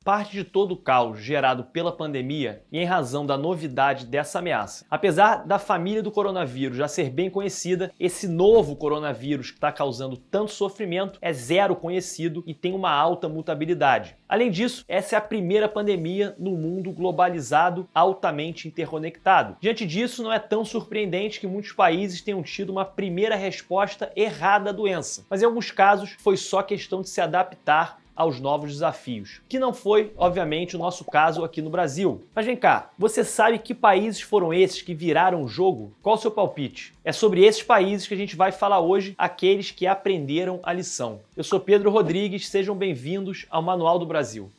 parte de todo o caos gerado pela pandemia e em razão da novidade dessa ameaça. Apesar da família do coronavírus já ser bem conhecida, esse novo coronavírus que está causando tanto sofrimento é zero conhecido e tem uma alta mutabilidade. Além disso, essa é a primeira pandemia no mundo globalizado, altamente interconectado. Diante disso, não é tão surpreendente que muitos países tenham tido uma primeira resposta errada à doença, mas em alguns casos foi só questão de se adaptar aos novos desafios, que não foi, obviamente, o nosso caso aqui no Brasil. Mas vem cá, você sabe que países foram esses que viraram o jogo? Qual o seu palpite? É sobre esses países que a gente vai falar hoje, aqueles que aprenderam a lição. Eu sou Pedro Rodrigues, sejam bem-vindos ao Manual do Brasil.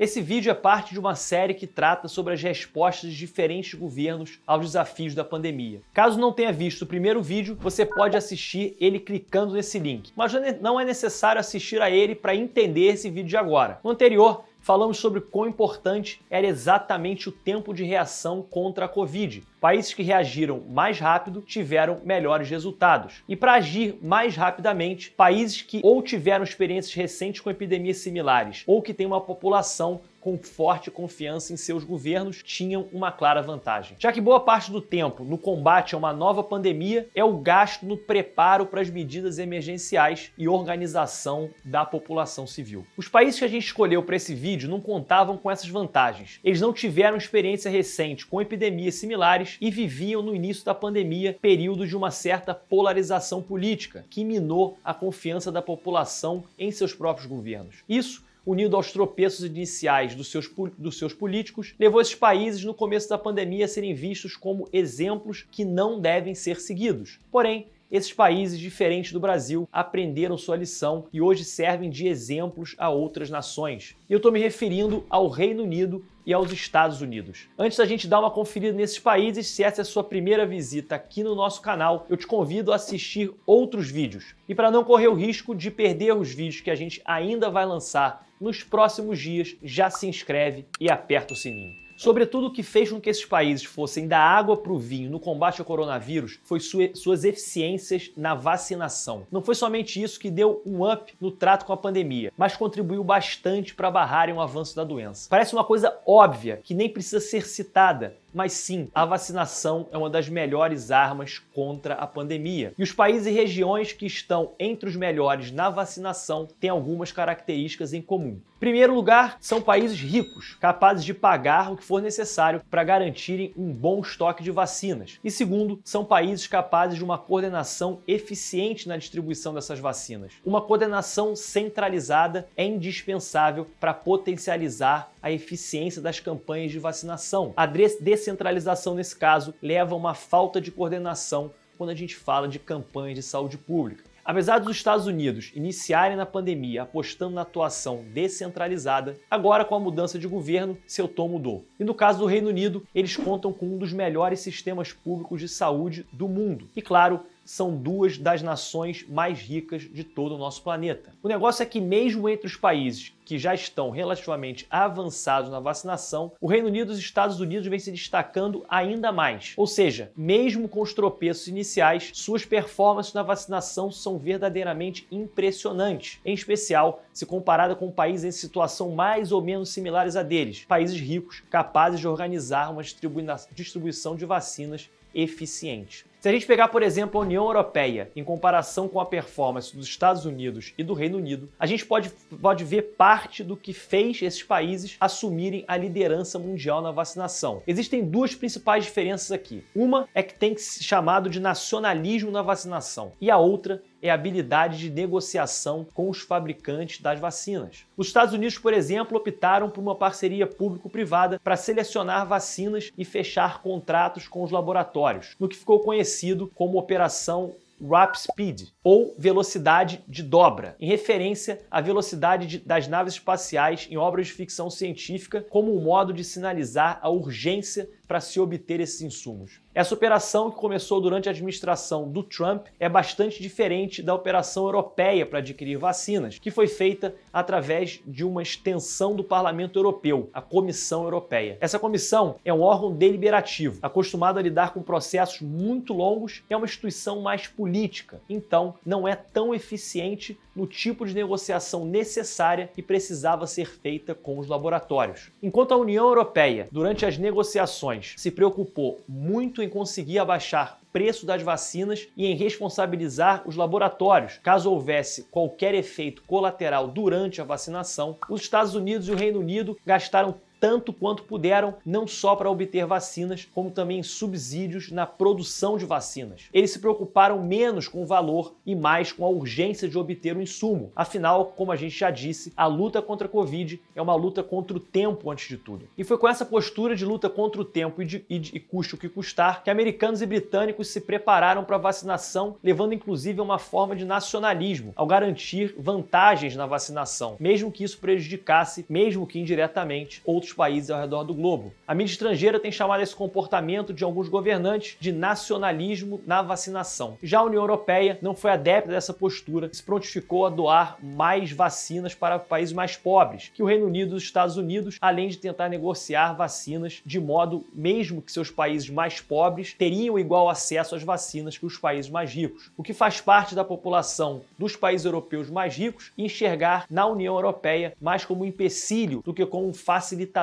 Esse vídeo é parte de uma série que trata sobre as respostas de diferentes governos aos desafios da pandemia. Caso não tenha visto o primeiro vídeo, você pode assistir ele clicando nesse link. Mas não é necessário assistir a ele para entender esse vídeo de agora. No anterior, falamos sobre quão importante era exatamente o tempo de reação contra a Covid. Países que reagiram mais rápido tiveram melhores resultados. E para agir mais rapidamente, países que ou tiveram experiências recentes com epidemias similares ou que têm uma população com forte confiança em seus governos tinham uma clara vantagem. Já que boa parte do tempo no combate a uma nova pandemia é o gasto no preparo para as medidas emergenciais e organização da população civil. Os países que a gente escolheu para esse vídeo não contavam com essas vantagens. Eles não tiveram experiência recente com epidemias similares e viviam no início da pandemia períodos de uma certa polarização política que minou a confiança da população em seus próprios governos. Isso, unido aos tropeços iniciais dos seus políticos, levou esses países no começo da pandemia a serem vistos como exemplos que não devem ser seguidos. Porém, esses países, diferentes do Brasil, aprenderam sua lição e hoje servem de exemplos a outras nações. E eu estou me referindo ao Reino Unido e aos Estados Unidos. Antes da gente dar uma conferida nesses países, se essa é a sua primeira visita aqui no nosso canal, eu te convido a assistir outros vídeos. E para não correr o risco de perder os vídeos que a gente ainda vai lançar nos próximos dias, já se inscreve e aperta o sininho. Sobretudo, o que fez com que esses países fossem da água para o vinho no combate ao coronavírus foi suas eficiências na vacinação. Não foi somente isso que deu um up no trato com a pandemia, mas contribuiu bastante para barrarem o avanço da doença. Parece uma coisa óbvia, que nem precisa ser citada, mas sim, a vacinação é uma das melhores armas contra a pandemia. E os países e regiões que estão entre os melhores na vacinação têm algumas características em comum. Em primeiro lugar, são países ricos, capazes de pagar o que for necessário para garantirem um bom estoque de vacinas. E segundo, são países capazes de uma coordenação eficiente na distribuição dessas vacinas. Uma coordenação centralizada é indispensável para potencializar a eficiência das campanhas de vacinação. A descentralização, nesse caso, leva a uma falta de coordenação quando a gente fala de campanhas de saúde pública. Apesar dos Estados Unidos iniciarem na pandemia apostando na atuação descentralizada, agora com a mudança de governo, seu tom mudou. E no caso do Reino Unido, eles contam com um dos melhores sistemas públicos de saúde do mundo. E claro, são duas das nações mais ricas de todo o nosso planeta. O negócio é que mesmo entre os países que já estão relativamente avançados na vacinação, o Reino Unido e os Estados Unidos vêm se destacando ainda mais. Ou seja, mesmo com os tropeços iniciais, suas performances na vacinação são verdadeiramente impressionantes, em especial se comparada com países em situação mais ou menos similares a deles, países ricos, capazes de organizar uma distribuição de vacinas eficiente. Se a gente pegar, por exemplo, a União Europeia, em comparação com a performance dos Estados Unidos e do Reino Unido, a gente pode ver parte do que fez esses países assumirem a liderança mundial na vacinação. Existem duas principais diferenças aqui. Uma é que tem que ser chamado de nacionalismo na vacinação, e a outra é a habilidade de negociação com os fabricantes das vacinas. Os Estados Unidos, por exemplo, optaram por uma parceria público-privada para selecionar vacinas e fechar contratos com os laboratórios, no que ficou conhecido como Operação Warp Speed, ou velocidade de dobra, em referência à velocidade das naves espaciais em obras de ficção científica como um modo de sinalizar a urgência para se obter esses insumos. Essa operação, que começou durante a administração do Trump, é bastante diferente da operação europeia para adquirir vacinas, que foi feita através de uma extensão do Parlamento Europeu, a Comissão Europeia. Essa comissão é um órgão deliberativo, acostumado a lidar com processos muito longos e é uma instituição mais política, então não é tão eficiente no tipo de negociação necessária que precisava ser feita com os laboratórios. Enquanto a União Europeia, durante as negociações, se preocupou muito em conseguir abaixar o preço das vacinas e em responsabilizar os laboratórios caso houvesse qualquer efeito colateral durante a vacinação, os Estados Unidos e o Reino Unido gastaram tanto quanto puderam, não só para obter vacinas, como também em subsídios na produção de vacinas. Eles se preocuparam menos com o valor e mais com a urgência de obter o insumo. Afinal, como a gente já disse, a luta contra a Covid é uma luta contra o tempo antes de tudo. E foi com essa postura de luta contra o tempo e custe o que custar que americanos e britânicos se prepararam para a vacinação, levando inclusive a uma forma de nacionalismo, ao garantir vantagens na vacinação, mesmo que isso prejudicasse, mesmo que indiretamente, outros países ao redor do globo. A mídia estrangeira tem chamado esse comportamento de alguns governantes de nacionalismo na vacinação. Já a União Europeia não foi adepta dessa postura e se prontificou a doar mais vacinas para países mais pobres, que o Reino Unido e os Estados Unidos, além de tentar negociar vacinas de modo mesmo que seus países mais pobres teriam igual acesso às vacinas que os países mais ricos, o que faz parte da população dos países europeus mais ricos enxergar na União Europeia mais como um empecilho do que como um facilitador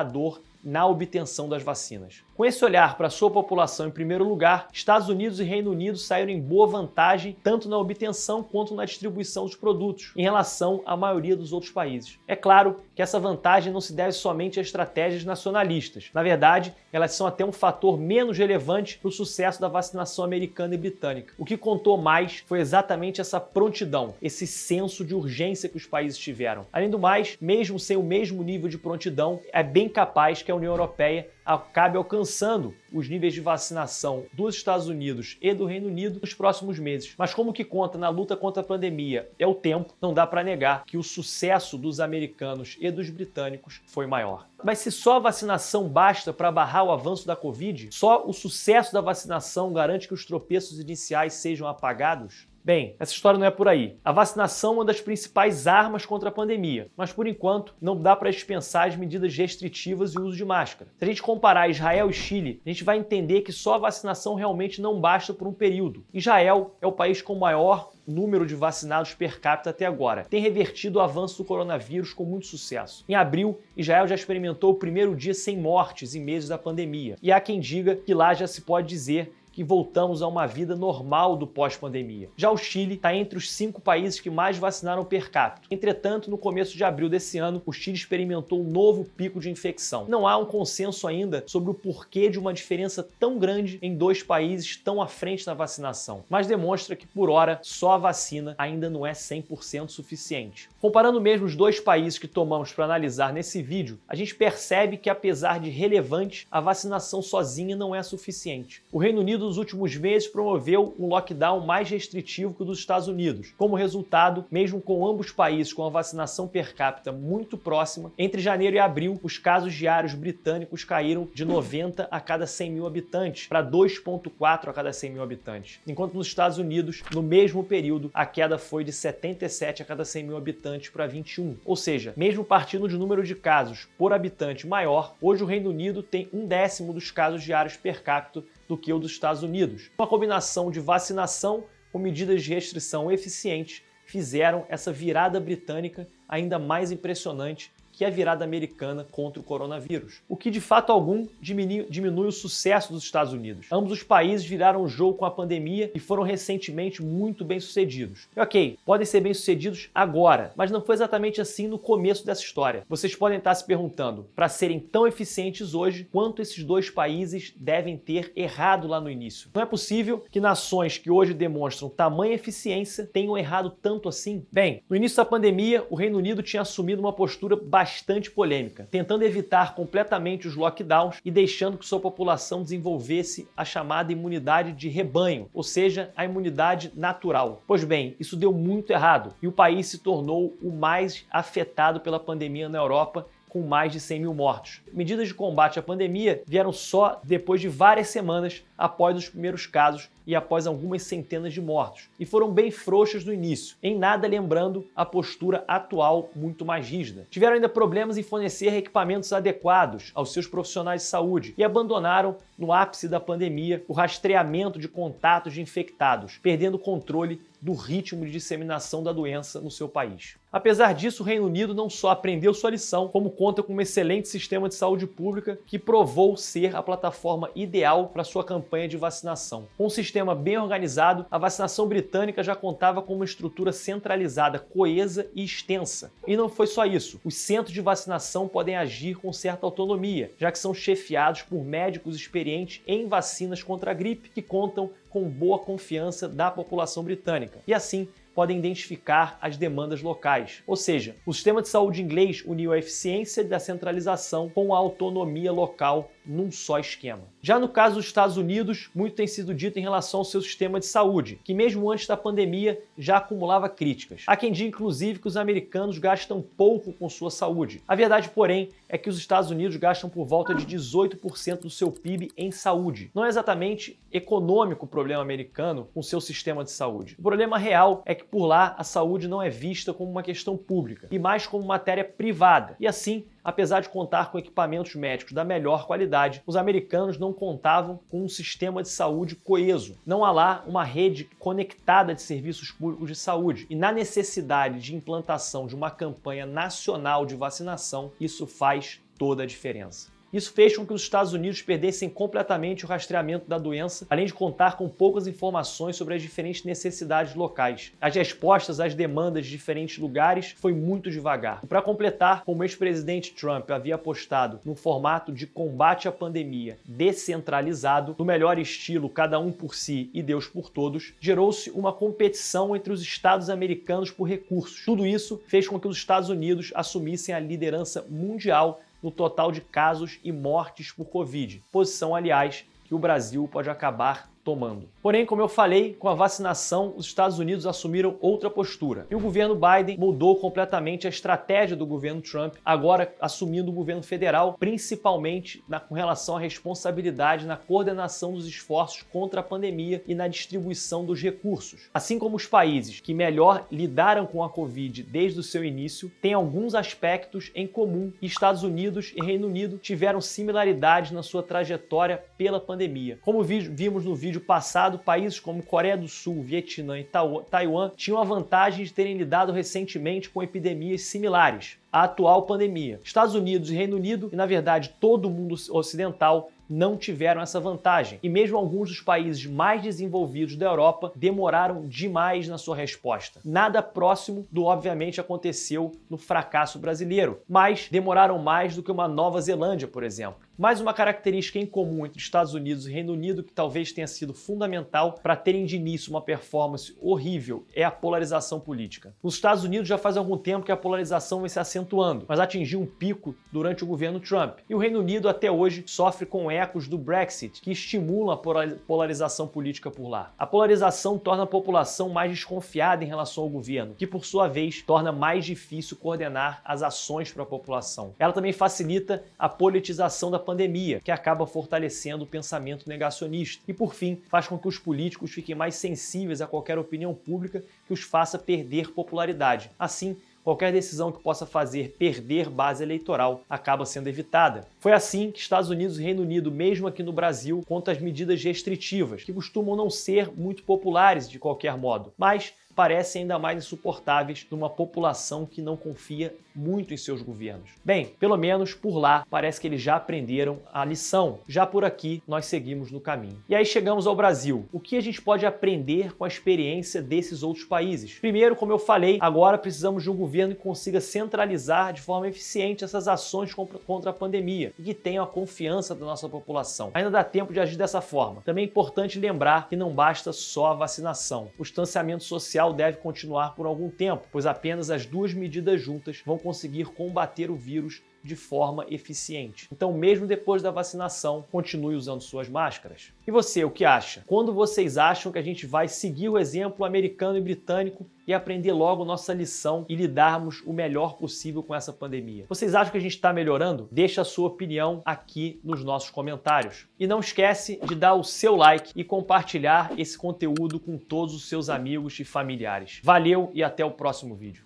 na obtenção das vacinas. Com esse olhar para a sua população em primeiro lugar, Estados Unidos e Reino Unido saíram em boa vantagem tanto na obtenção quanto na distribuição dos produtos, em relação à maioria dos outros países. É claro que essa vantagem não se deve somente a estratégias nacionalistas. Na verdade, elas são até um fator menos relevante para o sucesso da vacinação americana e britânica. O que contou mais foi exatamente essa prontidão, esse senso de urgência que os países tiveram. Além do mais, mesmo sem o mesmo nível de prontidão, é bem capaz que a União Europeia acabe alcançando os níveis de vacinação dos Estados Unidos e do Reino Unido nos próximos meses. Mas como que conta na luta contra a pandemia é o tempo, não dá para negar que o sucesso dos americanos e dos britânicos foi maior. Mas se só a vacinação basta para barrar o avanço da Covid, só o sucesso da vacinação garante que os tropeços iniciais sejam apagados? Bem, essa história não é por aí. A vacinação é uma das principais armas contra a pandemia, mas por enquanto não dá para dispensar as medidas restritivas e o uso de máscara. Se a gente comparar Israel e Chile, a gente vai entender que só a vacinação realmente não basta por um período. Israel é o país com o maior número de vacinados per capita até agora. Tem revertido o avanço do coronavírus com muito sucesso. Em abril, Israel já experimentou o primeiro dia sem mortes em meses da pandemia. E há quem diga que lá já se pode dizer que voltamos a uma vida normal do pós-pandemia. Já o Chile está entre os 5 países que mais vacinaram per capita. Entretanto, no começo de abril desse ano, o Chile experimentou um novo pico de infecção. Não há um consenso ainda sobre o porquê de uma diferença tão grande em dois países tão à frente na vacinação, mas demonstra que, por hora, só a vacina ainda não é 100% suficiente. Comparando mesmo os dois países que tomamos para analisar nesse vídeo, a gente percebe que, apesar de relevante, a vacinação sozinha não é suficiente. O Reino Unido nos últimos meses promoveu um lockdown mais restritivo que o dos Estados Unidos. Como resultado, mesmo com ambos países com a vacinação per capita muito próxima, entre janeiro e abril, os casos diários britânicos caíram de 90 a cada 100 mil habitantes para 2,4 a cada 100 mil habitantes. Enquanto nos Estados Unidos, no mesmo período, a queda foi de 77 a cada 100 mil habitantes para 21. Ou seja, mesmo partindo de um número de casos por habitante maior, hoje o Reino Unido tem 1/10 dos casos diários per capita do que o dos Estados Unidos. Uma combinação de vacinação com medidas de restrição eficientes fizeram essa virada britânica ainda mais impressionante que a virada americana contra o coronavírus, o que de fato algum diminui o sucesso dos Estados Unidos. Ambos os países viraram o jogo com a pandemia e foram recentemente muito bem-sucedidos. E ok, podem ser bem-sucedidos agora, mas não foi exatamente assim no começo dessa história. Vocês podem estar se perguntando, para serem tão eficientes hoje, quanto esses dois países devem ter errado lá no início. Não é possível que nações que hoje demonstram tamanha eficiência tenham errado tanto assim. Bem, no início da pandemia, o Reino Unido tinha assumido uma postura bastante polêmica, tentando evitar completamente os lockdowns e deixando que sua população desenvolvesse a chamada imunidade de rebanho, ou seja, a imunidade natural. Pois bem, isso deu muito errado e o país se tornou o mais afetado pela pandemia na Europa com mais de 100 mil mortos. Medidas de combate à pandemia vieram só depois de várias semanas após os primeiros casos e após algumas centenas de mortos, e foram bem frouxas no início, em nada lembrando a postura atual muito mais rígida. Tiveram ainda problemas em fornecer equipamentos adequados aos seus profissionais de saúde e abandonaram, no ápice da pandemia, o rastreamento de contatos de infectados, perdendo o controle do ritmo de disseminação da doença no seu país. Apesar disso, o Reino Unido não só aprendeu sua lição, como conta com um excelente sistema de saúde pública que provou ser a plataforma ideal para sua campanha de vacinação. Com um sistema bem organizado, a vacinação britânica já contava com uma estrutura centralizada, coesa e extensa. E não foi só isso. Os centros de vacinação podem agir com certa autonomia, já que são chefiados por médicos experientes em vacinas contra a gripe que contam com boa confiança da população britânica. E assim, podem identificar as demandas locais. Ou seja, o sistema de saúde inglês uniu a eficiência da centralização com a autonomia local num só esquema. Já no caso dos Estados Unidos, muito tem sido dito em relação ao seu sistema de saúde, que mesmo antes da pandemia já acumulava críticas. Há quem diga, inclusive, que os americanos gastam pouco com sua saúde. A verdade, porém, é que os Estados Unidos gastam por volta de 18% do seu PIB em saúde. Não é exatamente econômico o problema americano com seu sistema de saúde. O problema real é que por lá a saúde não é vista como uma questão pública, e mais como matéria privada. E assim, apesar de contar com equipamentos médicos da melhor qualidade, os americanos não contavam com um sistema de saúde coeso. Não há lá uma rede conectada de serviços públicos de saúde. E na necessidade de implantação de uma campanha nacional de vacinação, isso faz toda a diferença. Isso fez com que os Estados Unidos perdessem completamente o rastreamento da doença, além de contar com poucas informações sobre as diferentes necessidades locais. As respostas às demandas de diferentes lugares foi muito devagar. E para completar, como o ex-presidente Trump havia apostado num formato de combate à pandemia descentralizado, no melhor estilo cada um por si e Deus por todos, gerou-se uma competição entre os estados americanos por recursos. Tudo isso fez com que os Estados Unidos assumissem a liderança mundial no total de casos e mortes por Covid, posição, aliás, que o Brasil pode acabar tomando. Porém, como eu falei, com a vacinação, os Estados Unidos assumiram outra postura. E o governo Biden mudou completamente a estratégia do governo Trump, agora assumindo o governo federal, principalmente com relação à responsabilidade na coordenação dos esforços contra a pandemia e na distribuição dos recursos. Assim como os países que melhor lidaram com a Covid desde o seu início, têm alguns aspectos em comum. Estados Unidos e Reino Unido tiveram similaridades na sua trajetória pela pandemia. Como vimos no vídeo passado, países como Coreia do Sul, Vietnã e Taiwan tinham a vantagem de terem lidado recentemente com epidemias similares à atual pandemia. Estados Unidos e Reino Unido, e na verdade todo o mundo ocidental, não tiveram essa vantagem. E mesmo alguns dos países mais desenvolvidos da Europa demoraram demais na sua resposta. Nada próximo do obviamente aconteceu no fracasso brasileiro, mas demoraram mais do que uma Nova Zelândia, por exemplo. Mais uma característica em comum entre Estados Unidos e Reino Unido que talvez tenha sido fundamental para terem de início uma performance horrível é a polarização política. Nos Estados Unidos já faz algum tempo que a polarização vem se acentuando, mas atingiu um pico durante o governo Trump. E o Reino Unido até hoje sofre com ecos do Brexit, que estimulam a polarização política por lá. A polarização torna a população mais desconfiada em relação ao governo, que por sua vez torna mais difícil coordenar as ações para a população. Ela também facilita a politização da pandemia, que acaba fortalecendo o pensamento negacionista. E por fim, faz com que os políticos fiquem mais sensíveis a qualquer opinião pública que os faça perder popularidade. Assim, qualquer decisão que possa fazer perder base eleitoral acaba sendo evitada. Foi assim que Estados Unidos e Reino Unido, mesmo aqui no Brasil, contra as medidas restritivas, que costumam não ser muito populares de qualquer modo, mas parecem ainda mais insuportáveis numa população que não confia muito em seus governos. Bem, pelo menos por lá parece que eles já aprenderam a lição. Já por aqui nós seguimos no caminho. E aí chegamos ao Brasil. O que a gente pode aprender com a experiência desses outros países? Primeiro, como eu falei, agora precisamos de um governo que consiga centralizar de forma eficiente essas ações contra a pandemia e que tenha a confiança da nossa população. Ainda dá tempo de agir dessa forma. Também é importante lembrar que não basta só a vacinação. O distanciamento social deve continuar por algum tempo, pois apenas as duas medidas juntas vão conseguir combater o vírus de forma eficiente. Então, mesmo depois da vacinação, continue usando suas máscaras. E você, o que acha? Quando vocês acham que a gente vai seguir o exemplo americano e britânico e aprender logo nossa lição e lidarmos o melhor possível com essa pandemia? Vocês acham que a gente está melhorando? Deixa a sua opinião aqui nos nossos comentários. E não esquece de dar o seu like e compartilhar esse conteúdo com todos os seus amigos e familiares. Valeu e até o próximo vídeo.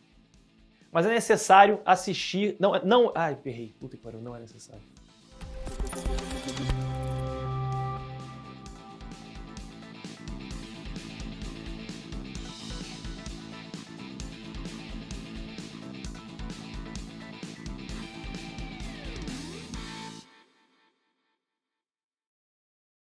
Mas é necessário assistir... Ai, errei. Puta que pariu, não é necessário.